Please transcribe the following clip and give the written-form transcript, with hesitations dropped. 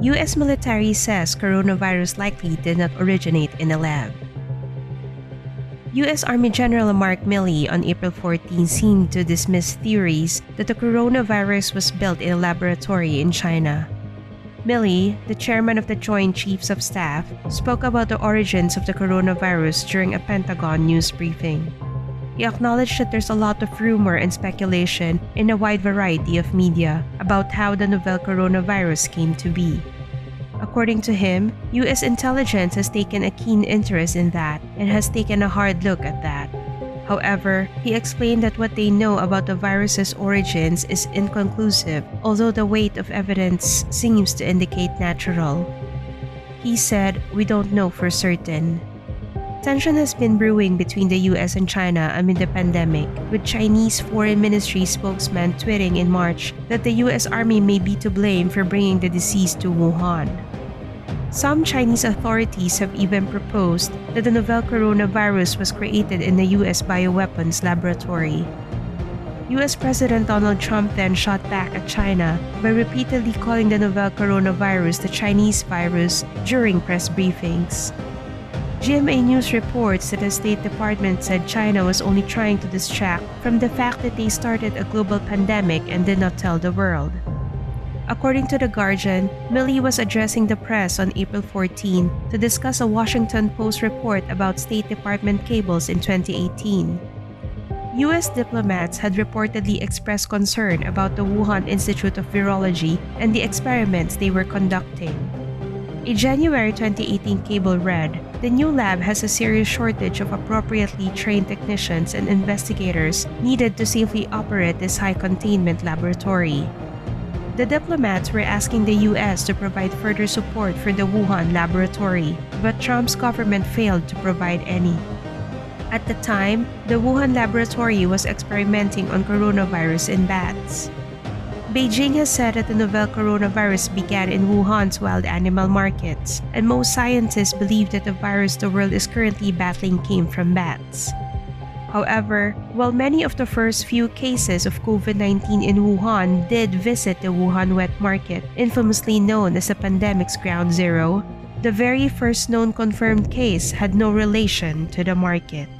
US military says coronavirus likely did not originate in a lab. US Army General Mark Milley on April 14 seemed to dismiss theories that the coronavirus was built in a laboratory in China. Milley, the chairman of the Joint Chiefs of Staff, spoke about the origins of the coronavirus during a Pentagon news briefing. He acknowledged that there's a lot of rumor and speculation in a wide variety of media about how the novel coronavirus came to be. According to him, US intelligence has taken a keen interest in that and has taken a hard look at that. However, he explained that what they know about the virus's origins is inconclusive, although the weight of evidence seems to indicate natural. He said, "We don't know for certain." Tension has been brewing between the US and China amid the pandemic, with Chinese Foreign Ministry spokesman tweeting in March that the US Army may be to blame for bringing the disease to Wuhan. Some Chinese authorities have even proposed that the novel coronavirus was created in the US bioweapons laboratory. US President Donald Trump then shot back at China by repeatedly calling the novel coronavirus the Chinese virus during press briefings. GMA News reports that the State Department said China was only trying to distract from the fact that they started a global pandemic and did not tell the world. According to The Guardian, Milley was addressing the press on April 14 to discuss a Washington Post report about State Department cables in 2018. US diplomats had reportedly expressed concern about the Wuhan Institute of Virology and the experiments they were conducting. A January 2018 cable read, "The new lab has a serious shortage of appropriately trained technicians and investigators needed to safely operate this high-containment laboratory." The diplomats were asking the US to provide further support for the Wuhan laboratory, but Trump's government failed to provide any. At the time, the Wuhan laboratory was experimenting on coronavirus in bats. Beijing has said that the novel coronavirus began in Wuhan's wild animal markets, and most scientists believe that the virus the world is currently battling came from bats. However, while many of the first few cases of COVID-19 in Wuhan did visit the Wuhan wet market, infamously known as the pandemic's ground zero, the very first known confirmed case had no relation to the market.